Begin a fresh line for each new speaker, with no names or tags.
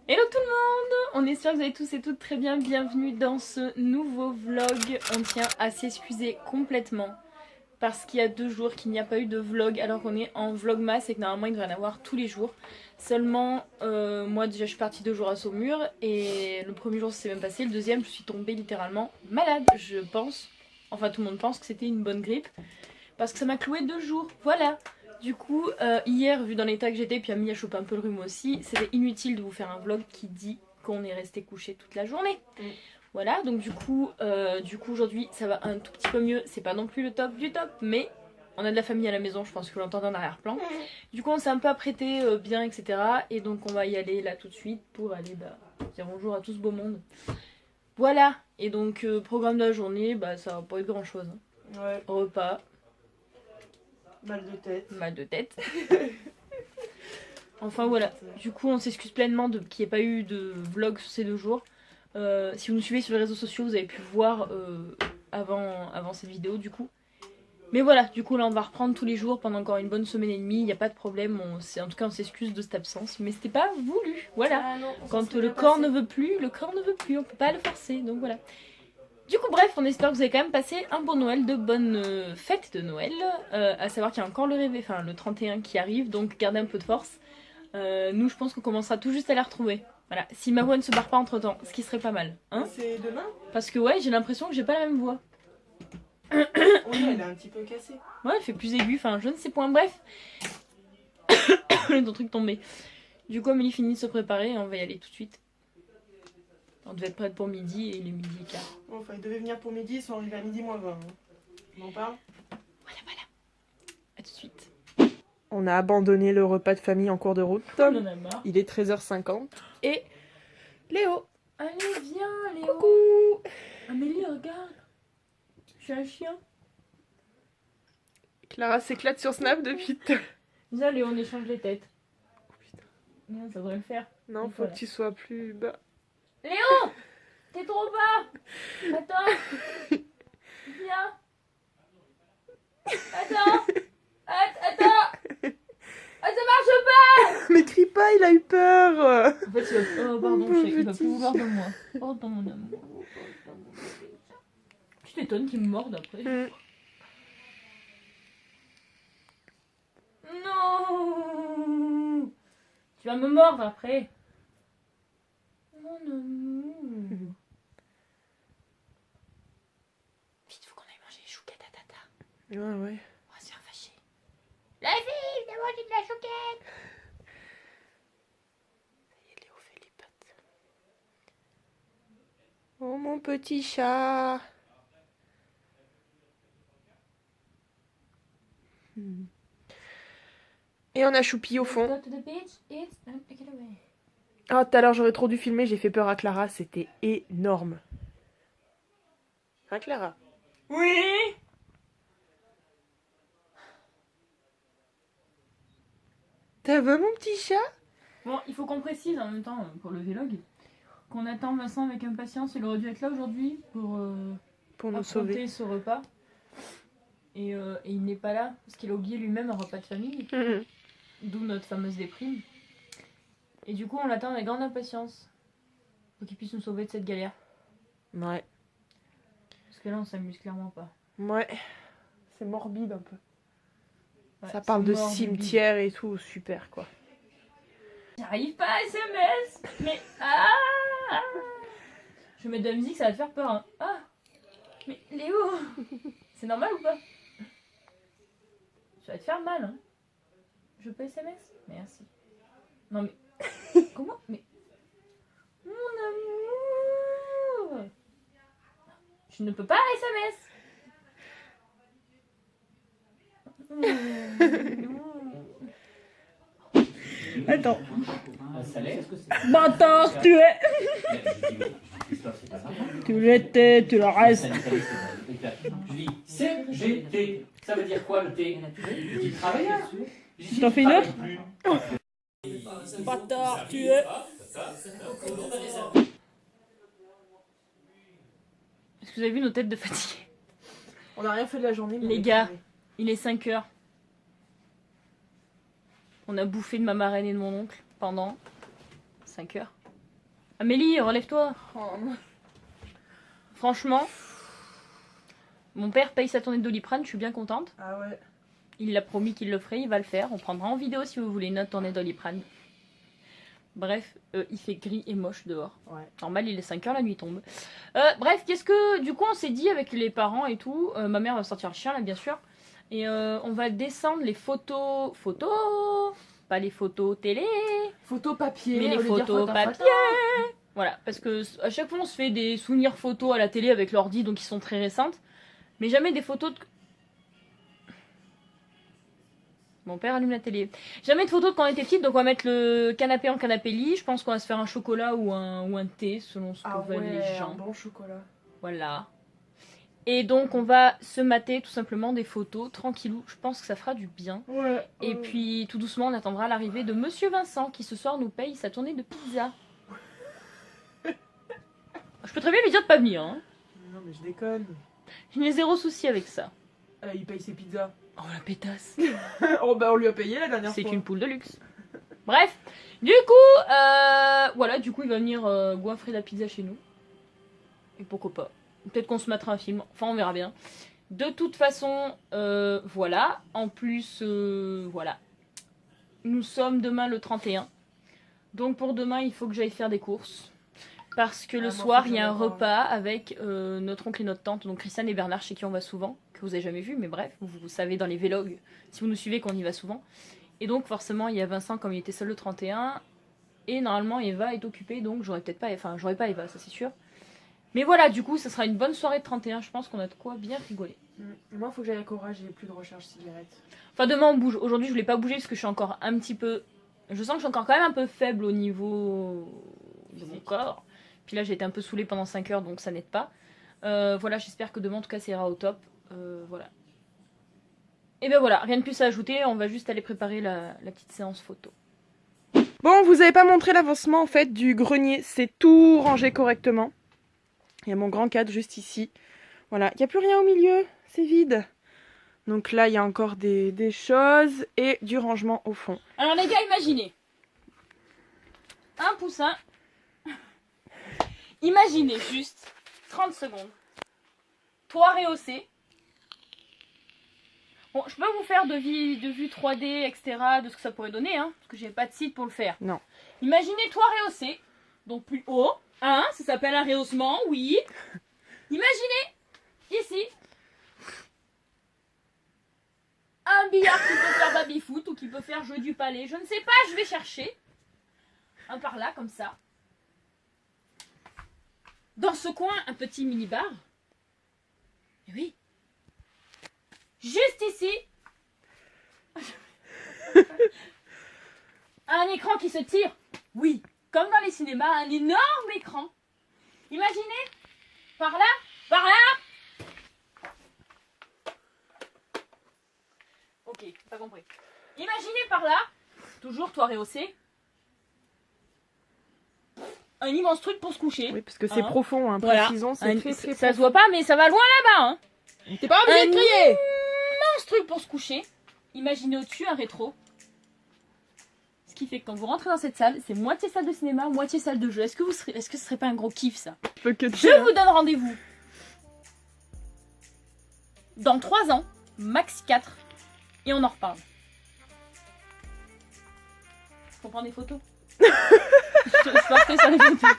Hello tout le monde! On espère que vous allez tous et toutes très bien. Bienvenue dans ce nouveau vlog. On tient à s'excuser complètement parce qu'il y a 2 jours qu'il n'y a pas eu de vlog alors qu'on est en vlogmas et que normalement il devrait y en avoir tous les jours. Seulement, moi déjà je suis partie 2 jours à Saumur et le premier jour ça s'est même passé, le deuxième je suis tombée littéralement malade. Je pense, enfin tout le monde pense que c'était une bonne grippe parce que ça m'a cloué 2 jours. Voilà! Du coup, hier, vu dans l'état que j'étais, puis Ami a chopé un peu le rhume aussi, c'était inutile de vous faire un vlog qui dit qu'on est resté couché toute la journée. Voilà, donc du coup aujourd'hui ça va un tout petit peu mieux. C'est pas non plus le top du top, mais on a de la famille à la maison, je pense que vous l'entendez en arrière-plan. Du coup on s'est un peu apprêté bien, etc. Et donc on va y aller là tout de suite pour aller dire bonjour à tout ce beau monde. Voilà, et donc programme de la journée, ça va pas être grand chose.
Ouais.
Repas.
Mal de tête.
Mal de tête. Enfin voilà, du coup on s'excuse pleinement qu'il n'y ait pas eu de vlog sur ces 2 jours. Si vous nous suivez sur les réseaux sociaux, vous avez pu voir avant cette vidéo du coup. Mais voilà, du coup là on va reprendre tous les jours pendant encore une bonne semaine et demie, il n'y a pas de problème, en tout cas on s'excuse de cette absence, mais c'était pas voulu, voilà.
Ah non,
quand le corps ne veut plus, le corps ne veut plus, on peut pas le forcer, donc voilà. Du coup bref, on espère que vous avez quand même passé un bon Noël, de bonnes fêtes de Noël, à savoir qu'il y a encore le 31 qui arrive, donc gardez un peu de force. Nous je pense qu'on commencera tout juste à les retrouver. Voilà, si ma voix ne se barre pas entre temps, ce qui serait pas mal. Hein,
c'est demain?
parce que ouais, j'ai l'impression que j'ai pas la même voix.
Oui, elle est un petit peu cassée.
Ouais, elle fait plus aiguë, enfin je ne sais point, bref. Ton truc tombé. Du coup, Amélie finit de se préparer et on va y aller tout de suite. On devait être prête pour midi et il est midi et quart.
Bon, enfin, ils devaient venir pour midi, ils sont arrivés à midi moins 20. On en parle?
Voilà. À tout de suite.
On a abandonné le repas de famille en cours de route.
On en a marre.
Il est 13h50. Et Léo.
Allez, viens, Léo.
Coucou.
Amélie, regarde. Je suis un chien.
Clara s'éclate sur Snap depuis tout à l'heure.
Viens, Léo, on échange les têtes.
Oh, putain.
Non, ça devrait le faire.
Non,
Donc,
faut
voilà.
que tu sois plus bas.
Léo, t'es trop bas. Attends. Viens. Attends. Attends. Ah, ça marche pas.
Mais crie pas, il a eu peur.
En fait, oh, pardon,
Mon
il va
petit
plus vouloir de
chat.
moi. Oh, dans mon amour. Tu t'étonnes qu'il me morde après. Non. Tu vas me mordre après. Mon amour. Vite, faut qu'on aille manger les chouquettes à tata.
Ouais.
On va se faire fâcher. La fille, t'as mangé de la chouquette.
Ça y est, Léo fait les pattes. Oh, mon petit chat. Et on a Choupi au fond. Ah, tout à l'heure, j'aurais trop dû filmer, j'ai fait peur à Clara, c'était énorme. Hein, Clara?
Oui.
Ça va, mon petit chat?
Bon, il faut qu'on précise en même temps pour le vlog qu'on attend Vincent avec impatience. Il aurait dû être là aujourd'hui pour
Pour nous
affronter
sauver.
ce repas. Et il n'est pas là parce qu'il a oublié lui-même un repas de famille. D'où notre fameuse déprime. Et du coup, on l'attend avec grande impatience pour qu'il puisse nous sauver de cette galère.
Ouais.
Parce que là, on s'amuse clairement pas.
Ouais. C'est morbide un peu.
Ouais,
Ça parle de
morbide.
cimetière et tout, super quoi.
J'arrive pas à SMS. Mais ah, je vais mettre de la musique, ça va te faire peur. Hein. Ah, mais Léo, c'est normal ou pas? Ça va te faire mal. Hein. Je peux SMS? Merci. Non mais comment? Mais mon amour, je ne peux pas SMS.
Attends.
Bâtard, tu es. Tu l'étais, tu le restes.
Je dis CGT. Ça veut dire quoi le T? Tu travailles là?
Je t'en fais une autre?
Bâtard, tu es.
Est-ce que vous avez vu nos têtes de fatigue?
On n'a rien fait de la journée. mais
Les
on est
gars.
crevé.
Il est 5h. On a bouffé de ma marraine et de mon oncle pendant 5 heures. Amélie, relève-toi.
Oh, non.
Franchement, mon père paye sa tournée de Doliprane, je suis bien contente.
Ah ouais.
Il l'a promis qu'il le ferait, il va le faire. On prendra en vidéo si vous voulez notre tournée de Doliprane. Bref, il fait gris et moche dehors.
Ouais.
Normal, il est 5h, la nuit tombe. Bref, qu'est-ce que... Du coup, on s'est dit avec les parents et tout, ma mère va sortir le chien là, bien sûr. Et on va descendre les photos... Photos... Pas les photos télé,
Photo papier.
mais les
au lieu de dire
photos
photo
papier. Voilà, parce que à chaque fois on se fait des souvenirs photos à la télé avec l'ordi, donc ils sont très récentes. Mais jamais des photos de... Mon père allume la télé. Jamais de photos de quand on était petite, donc on va mettre le canapé en canapé lit. Je pense qu'on va se faire un chocolat ou un thé, selon ce que
Ah
veulent
ouais,
les gens.
un bon chocolat.
Voilà. Et donc on va se mater tout simplement des photos, tranquillou. Je pense que ça fera du bien.
Ouais.
Et puis tout doucement on attendra l'arrivée de Monsieur Vincent qui ce soir nous paye sa tournée de pizza. Je peux très bien lui dire de pas venir, hein.
Non mais je déconne.
Je n'ai zéro souci avec ça.
Il paye ses pizzas.
Oh la pétasse.
Oh bah on lui a payé la dernière
C'est
fois.
qu'une poule de luxe. Bref, du coup, voilà, du coup il va venir goinfrer la pizza chez nous. Et pourquoi pas. Peut-être qu'on se mettra un film, enfin on verra bien. De toute façon, voilà. En plus, voilà. Nous sommes demain le 31. Donc pour demain, il faut que j'aille faire des courses. Parce que le
moi,
soir,
faut que
il y a un
j'aille voir.
repas avec notre oncle et notre tante, donc Christiane et Bernard, chez qui on va souvent, que vous avez jamais vu, mais bref, vous savez dans les vlogs, si vous nous suivez, qu'on y va souvent. Et donc forcément, il y a Vincent comme il était seul le 31, et normalement Eva est occupée, donc j'aurais peut-être pas, enfin j'aurais pas Eva, ça c'est sûr. Mais voilà, du coup, ça sera une bonne soirée de 31, je pense qu'on a de quoi bien rigoler.
Moi faut que j'aille à Cora, j'ai plus de recharge cigarette.
Enfin demain on bouge, aujourd'hui je voulais pas bouger parce que je suis encore un petit peu... Je sens que je suis encore quand même un peu faible au niveau de mon corps. Puis là j'ai été un peu saoulée pendant 5 heures donc ça n'aide pas. Voilà, j'espère que demain en tout cas ça ira au top. Voilà. Et ben voilà, rien de plus à ajouter, on va juste aller préparer la petite séance photo.
Bon, vous avez pas montré l'avancement en fait du grenier, c'est tout rangé correctement. Il y a mon grand cadre juste ici. Voilà, il n'y a plus rien au milieu, c'est vide. Donc là, il y a encore des choses et du rangement au fond.
Alors les gars, imaginez. Un poussin. Imaginez juste 30 secondes. Toit rehaussé. Bon, je peux vous faire de vue 3D, etc. de ce que ça pourrait donner, hein, parce que j'ai pas de site pour le faire.
Non.
Imaginez toit rehaussé, donc plus haut, hein, ça s'appelle un rehaussement, oui. Imaginez, ici, un billard qui peut faire baby-foot ou qui peut faire jeu du palais, je ne sais pas, je vais chercher. Un par là, comme ça. Dans ce coin, un petit mini-bar. Et oui. Juste ici, un écran qui se tire. Oui, comme dans les cinémas, un énorme écran. Imaginez, par là, par là. Ok, pas compris. Imaginez par là, toujours toit rehaussé, un immense truc pour se coucher.
Oui, parce que c'est
Hein.
profond, hein,
Voilà.
précisons, c'est très
Ça
profond.
se voit pas, mais ça va loin là-bas. Hein.
T'es pas obligé de crier.
Immense truc pour se coucher. Imaginez au-dessus un rétro. Ce qui fait que quand vous rentrez dans cette salle, c'est moitié salle de cinéma, moitié salle de jeu. Est-ce que ce serait pas un gros kiff ça? Je vous donne rendez-vous dans 3 ans, max 4, et on en reparle. Faut prendre des photos. Je sortais sur les photos.